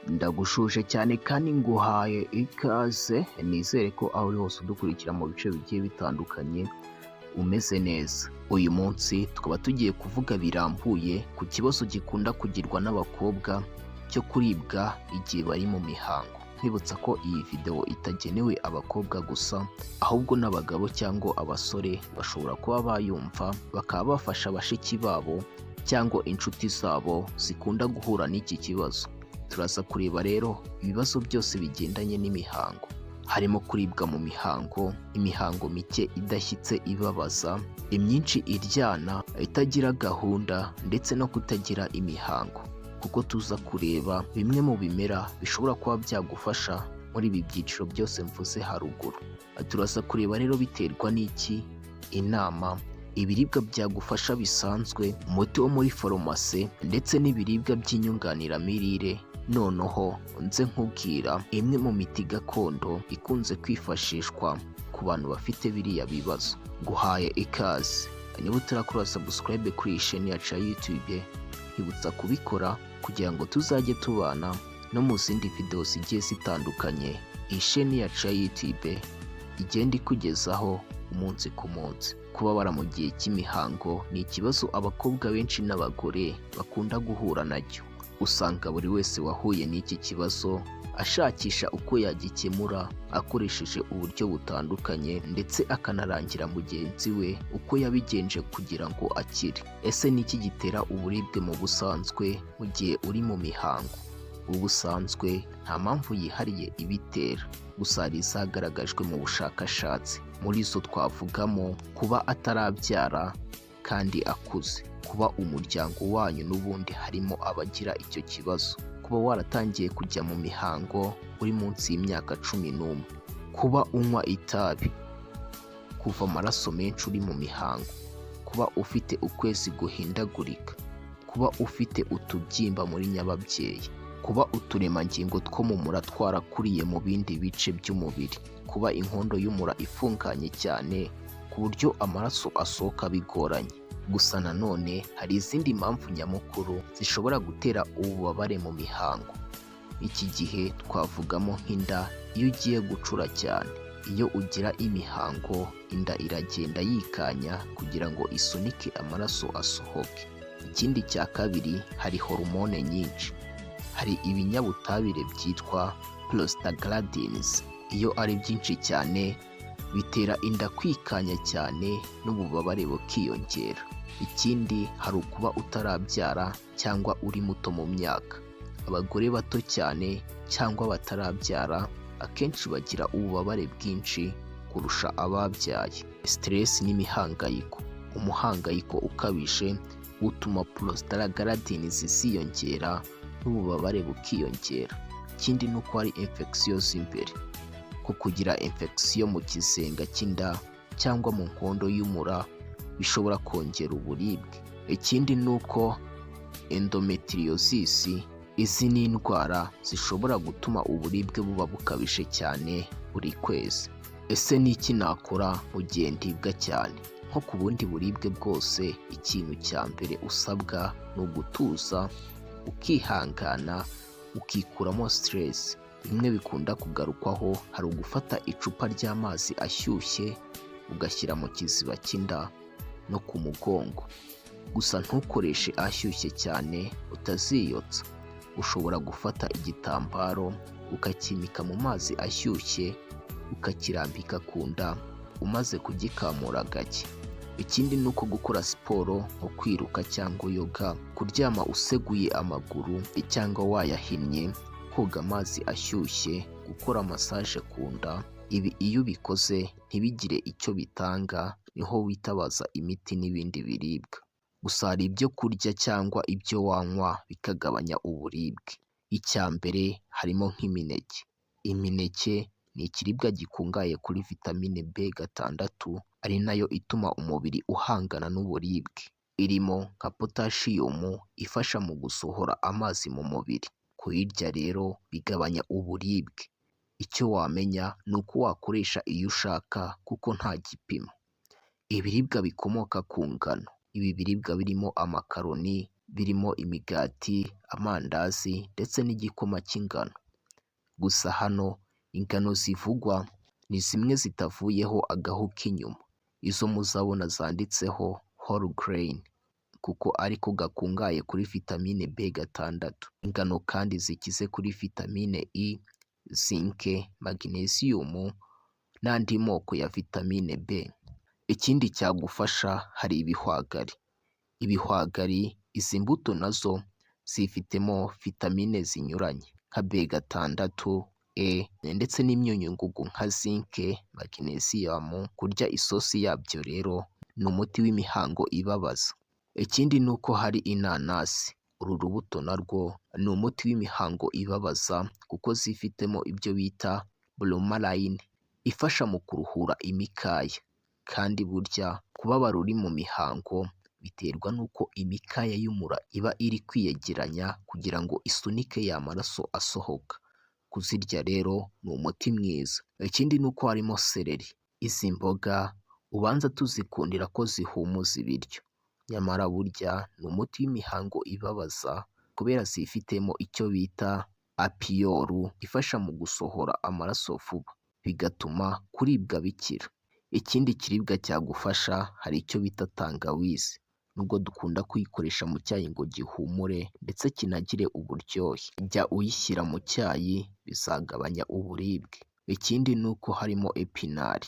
Ndagushuje cyane kandi nguhaye ikaze, nizere ko aho uri hose udukurikira mu bice bigiye bitandukanye umeze neza. Uyu munsi tukaba tugiye kuvuga birambuye ku kibazo gikunda kugirwa n'abakobwa cyo kuribwa igihe bari mu mihango. Nkwibutsa ko iyi video itagenewe abakobwa gusa, ahubwo n'abagabo cyangwa abasore bashobora kuba bayumva bakaba bafasha bashiki babo cyangwa inshuti zabo zikunda guhura n'iki kibazo. Turaza kureba rero ibibazo byose bigendanye n'imihango, harimo kuribwa mu mihango, imihango mike idashyitse ibabaza, imyinshi iryana, itagira gahunda ndetse no kutagira imihango, kuko tuza kureba bimwe mu bimera bishobora kuba byagufasha muri ibi byiciro byose mvuze haruguru. Turaza kureba rero biterwa n'iki, inama, ibiribwa byagufasha bisanzwe, umuti wo muri farumasi ndetse n'ibiribwa by'inyunganiramirire. Noneho nze nkubwira imwe mu miti gakondo ikunze kwifashishwa ku bantu bafite biriya bibazo. Guhaye ikaze, niba utarakora subscribe kuri iyi chaîne yacu ya YouTube, ibutsa kubikora kugira ngo tuzajye tubana no mu zindi video zigiye zitandukanye iyi chaîne yacu ya YouTube igenda ikugezaho umunsi ku munsi. Kubabara mu gihe cy'imihango ni ikibazo abakobwa benshi n'abagore bakunda guhura nacyo. Usanga buri wese wahuye n'iki kibazo ashakisha uko yagikemura akoresheje uburyo butandukanye, ndetse akanarangira mugenzi we uko yabigenje kugira ngo akire. Ese ni iki gitera uburibwe mu busanzwe mu gihe uri mu mihango? Ubusanzwe nta mpamvu yihariye ibitera, gusa hari izagaragajwe mu bushakashatsi. Muri zo twavugamo kuba atarabyara kandi akuze, kuba umuryango wanyu n'ubundi harimo abagira icyo kibazo, kuba waratangiye kujya mu mihango uri munsi y'imyaka 11, kuba unywa itabi, kuva amaraso menshi uri mu mihango, kuba ufite ukwezi guhindagurika, kuba ufite utubyimba muri nyababyeyi, kuba uturemangingo two mu mura twarakuriye mu bindi bice by'umubiri, kuba inkondo y'umura ifunganye cyane ku buryo amaraso asohoka bigoranye. Gusa nanone hari izindi mpamvu nyamukuru zishobora gutera ububabare mu mihango. Iki gihe twavugamo nk'inda iyo ugiye gucura cyane. Iyo ugira imihango, inda iragenda yikanya kugira ngo isunike amaraso asohoke. Ikindi cya kabiri, hari hormone nyinshi. Hari ibinyabutabire byitwa prostaglandins. Iyo ari byinshi cyane bitera inda kwikanya cyane n'ububabare bukiyongera. Ikindi, hari ukuba utarabyara cyangwa uri muto mu myaka. Abagore bato cyane cyangwa batarabyara akenshi bagira ububabare bwinshi kurusha ababyaye. Stress n'imihangayiko. Umuhangayiko ukabije utuma prostaglandins ziyongera n'ububabare bukiyongera. Ikindi ni uko hari infection z'imbere, ko kugira infection mu kizenga cy'inda cyangwa mu nkondo y'umura bishobora kongera uburibwe. Ikindi ni uko endometriosis, izi ni indwara zishobora gutuma uburibwe buba bukabije cyane buri kwezi. Ese ni iki nakora mu gihe ndibwa cyane? Nko ku bundi buribwe bwose, ikintu cya mbere usabwa ni ugutuza, ukihangana, ukikuramo stress. Bimwe bikunda kugarukwaho hari ugufata icupa ry'amazi ashyushye ugashyira mu kiziba cy'inda no ku mugongo. Gusa ntukoreshe ashyushye cyane utaziyotsa. Ushobora gufata igitambaro ukakimika mu mazi ashyushye ukakirambika ku nda umaze kugikamura gake. Ikindi ni uko gukora siporo nko kwiruka cyangwa yoga, kuryama useguye amaguru cyangwa wayahinnye, koga amazi ashyushye, gukora massage ku nda. Ibi iyo ubikoze ntibigire icyo bitanga, niho witabaza imiti n'ibindi biribwa. Gusa hari ibyo kurya cyangwa ibyo wanywa bikagabanya uburibwe. Icya mbere harimo nk'imineke. Imineke ni ikiribwa gikungahaye kuri vitamine B6, ari nayo ituma umubiri uhangana n'uburibwe. Irimo nka potassium ifasha mu gusohora amazi mu mubiri. Kuyirya rero bigabanya uburibwe. Icyo wamenya ni uko wakoresha iyo ushaka kuko nta gipimo. Ibiribwa bikomoka ku ngano. Ibi biribwa birimo amakaroni, birimo imigati, amandazi ndetse n'igikoma cy'ingano. Gusa hano ingano zivugwa ni zimwe zitavuyeho agahu k'inyuma, izo muzabona zanditseho whole grain kuko ariko gakungahaye kuri vitamine B6. Ingano kandi zikize kuri vitamine E, zinc, magnesium n'andi moko ya vitamine B. Ikindi cyagufasha hari ibihwagari. Ibihwagari, izi mbuto nazo zifitemo vitamine zinyuranye nka B6, E ndetse n'imyunyungugu nka zinc, magnesium. Kurya isosi yabyo rero ni umuti w'imihango ibabaza. Ikindi ni uko hari inanasi. Uru rubuto narwo ni umuti w'imihango ibabaza kuko zifitemo ibyo bita bromelain ifasha mu kuruhura imikaya. Kandi burya kubabara uri mu mihango biterwa n'uko imikaya y'umura iba iri kwiyegeranya kugira ngo isunike ya maraso asohoka. Kuzirya rero ni umuti mwiza. Ikindi ni uko harimo seleri. Izi mboga ubanza tuzikundira ko zihumuza ibiryo, nyamara burya ni umuti w'imihango ibabaza kubera zifitemo icyo bita apiyoru ifasha mu gusohora amaraso vuba, bigatuma kuribwa bikira. Ikindi kiribwa cyagufasha hari icyo bita tangawizi. Nubwo dukunda kuyikoresha mu cyayi ngo gihumure ndetse kinagire uburyohe, jya uyishyira mu cyayi bizagabanya uburibwe. Ikindi ni uko harimo epinari.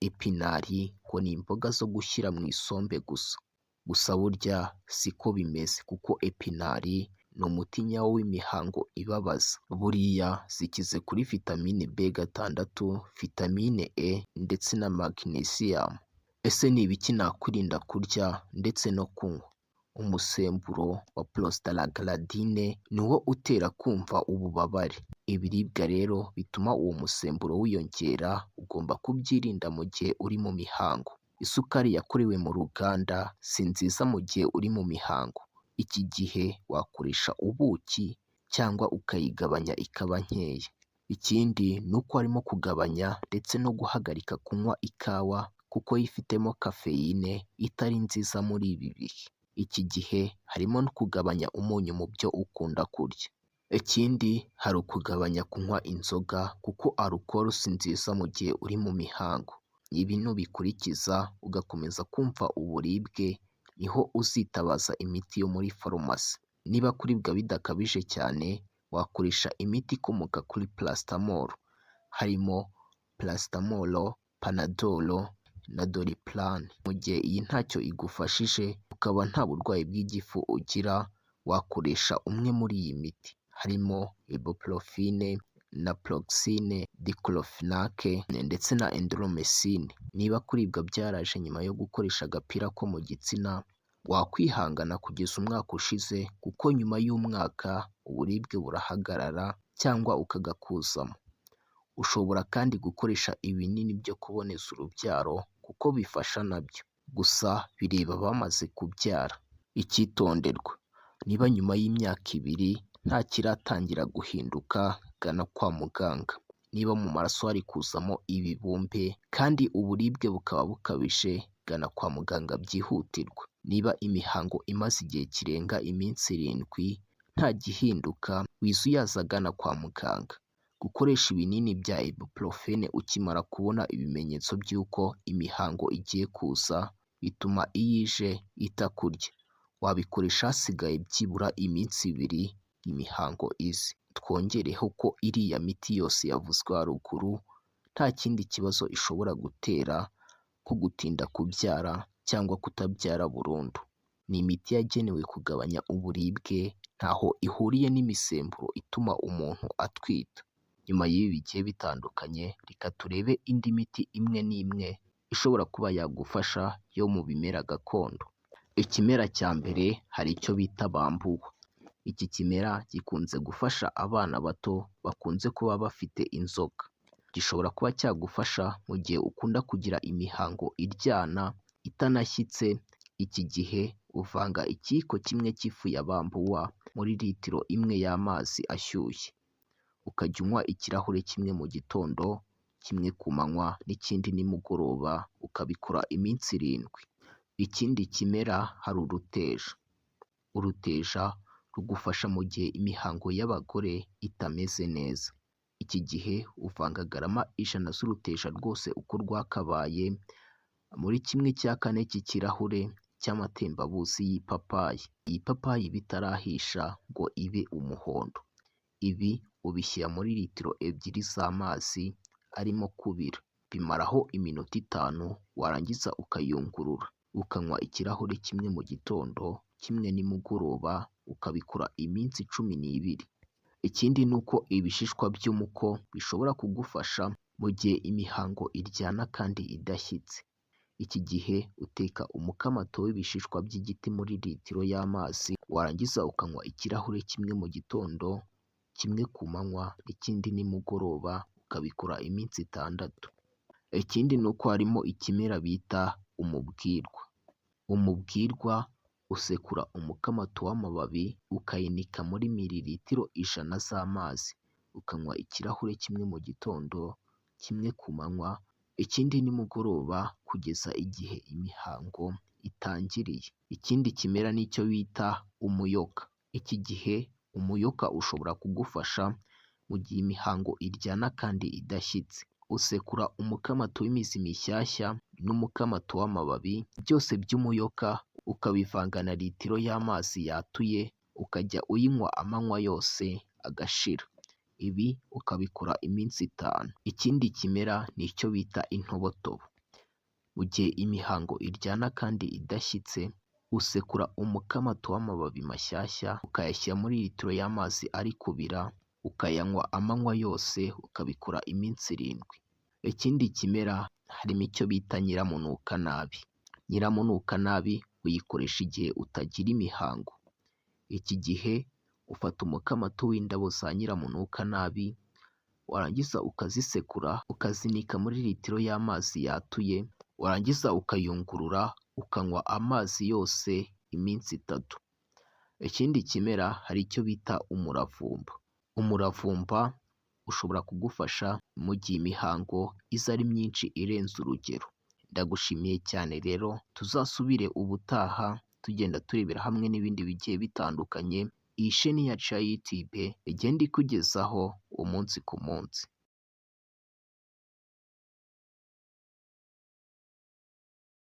Epinari ngo ni imboga zo gushyira mu isombe gusa. Gusa burya siko bimeze kuko epinari ni umuti nyawo w'imihango ibabaza. Buriya zikize kuri vitamine B6, vitamine E ndetse na magnesium. Ese ni ibiki nakwirinda kurya ndetse no kunywa? Umusemburo wa prostaglandine ni wo utera kumva ububabare. Ibiribwa rero bituma uwo musemburo wiyongera ugomba kubyirinda mu gihe uri mu mihango. Isukari yakorewe mu ruganda si nziza mu gihe uri mu mihango. Iki gihe wakoresha ubuki cyangwa ukayigabanya ikaba nkeya. Ikindi ni uko harimo kugabanya ndetse no guhagarika kunywa ikawa kuko yifitemo kafeyine itari nziza muri ibi bihe. Iki gihe harimo no kugabanya umunyu mu byo ukunda kurya. Ikindi hari ukugabanya kunywa inzoga kuko alcohol si nziza mu gihe uri mu mihango. Ibi nubikurikiza ugakomeza kumva uburibwe, niho uzitabaza imiti yo muri farumasi. Niba kuribwa bidakabije cyane wakoresha imiti ikomoka kuri paracetamol, harimo paracetamol, panadol na doliprane. Mu gihe iyi ntacyo igufashije ukaba nta burwayi bw'igifu ugira, wakoresha umwe muri iyi miti, harimo ibuprofen, naproxen, diclofenac ndetse na endromycin. Niba kuribwa byaraje nyuma yo gukoresha agapira ko mu gitsina, wakwihangana kugeza umwaka ushize kuko nyuma y'umwaka uburibwe burahagarara cyangwa ukagakuzamo. Ushobora kandi gukoresha ibinini byo kuboneza urubyaro kuko bifasha nabyo, gusa bireba abamaze kubyara. Icyitonderwa: niba nyuma y'imyaka 2 nta kiratangira guhinduka, gana kwa muganga. Niba mu maraso hari kuzamo ibibumbe kandi uburibwe bukaba bukabije, gana kwa muganga byihutirwa. Niba imihango imaze igihe kirenga iminsi 7 nta gihinduka, wizuyaza gana kwa muganga. Gukoresha ibinini bya ibuprofen ukimara kubona ibimenyetso by'uko imihango igiye kuza bituma iyo ije itakurya. Wabikoresha hasigaye byibura iminsi 2 imihango ize. Twongereho ko iriya miti yose yavuzwe haruguru nta kindi kibazo ishobora gutera nko gutinda kubyara cyangwa kutabyara burundu. Ni imiti yagenewe kugabanya uburibwe, ntaho ihuriye n'imisemburo ituma umuntu atwita. Nyuma y'ibi bigiye bitandukanye, reka turebe indi miti imwe n'imwe ishobora kuba yagufasha yo mu bimera gakondo. Ikimera cya mbere hari icyo bita bambuwa. Iki kimera gikunze gufasha abana bato bakunze kuba bafite inzoka. Gishobora kuba cyagufasha mu gihe ukunda kugira imihango iryana itanashyitse. Iki gihe uvanga ikiyiko kimwe cy'ifu ya bambuwa muri litiro 1 y'amazi ashyushye. Ukajya unywa ikirahure kimwe mu gitondo, kimwe ku manywa n'ikindi nimugoroba, ukabikora iminsi 7. Ikindi kimera hari uruteja. Uruteja rugufasha mu gihe imihango y'abagore itameze neza. Iki gihe uvanga garama 100 z'uruteja rwose uko rwakabaye muri 1/4 cy'ikirahure cy'amatembabuzi y'ipapayi. Iyi papayi bitarahisha ngo ibe umuhondo. Ibi ubishyira muri litiro 2 z'amazi arimo kubira. Bimaraho iminota 5 warangiza ukayungurura. Ukanywa ikirahure kimwe mu gitondo, kimwe nimugoroba, ukabikora iminsi 12. Ikindi ni uko ibishishwa by'umuko bishobora kugufasha mu gihe imihango iryana kandi idashyitse. Iki gihe uteka umukamato w'ibishishwa by'igiti muri litiro y'amazi, warangiza ukanywa ikirahure kimwe mu gitondo, kimwe ku manywa, ikindi nimugoroba, ukabikora iminsi 6. Ikindi ni uko harimo ikimera bita umubwirwa. Umubwirwa usekura umukamato w'amababi ukayinika muri mililitiro 100 z'amazi, ukanywa ikirahure kimwe mu gitondo, kimwe ku manywa, ikindi nimugoroba kugeza igihe imihango itangiriye. Ikindi kimera nicyo bita umuyoka. Iki gihe umuyoka ushobora kugufasha mu gihe imihango iryana kandi idashyitse. Usekura umukamato w'imizi mishyashya n'umukamato w'amababi byose by'umuyoka, ukabivanga na litiro y'amazi yatuye, ukajya uyinywa amanywa yose agashira. Ibi ukabikora iminsi 5. Ikindi kimera nicyo bita intobotobo. Mu gihe imihango iryana kandi idashyitse, usekura umukamato w'amababi mashyashya, ukayashyira muri litiro y'amazi ari kubira, ukayanywa amanywa yose, ukabikora iminsi 7. Ikindi kimera harimo icyo bita nyiramunukanabi. Nyiramunukanabi uyikoresha igihe utagira imihango. Iki gihe ufata umukamato w'indabo za nyiramunukanabi, warangiza ukazisekura, ukazinika muri litiro y'amazi yatuye, warangiza ukayungurura, ukanywa amazi yose iminsi 3. Ikindi kimera hari icyo bita umuravumba. Umuravumba ushobora kugufasha mu gihe imihango iza ari myinshi irenze urugero. Ndagushimiye cyane rero, tuzasubire ubutaha tugenda turebera hamwe n'ibindi bigiye bitandukanye. Iyi sheni yacu ya YouTube igenda ikugezaho umunsi ku munsi.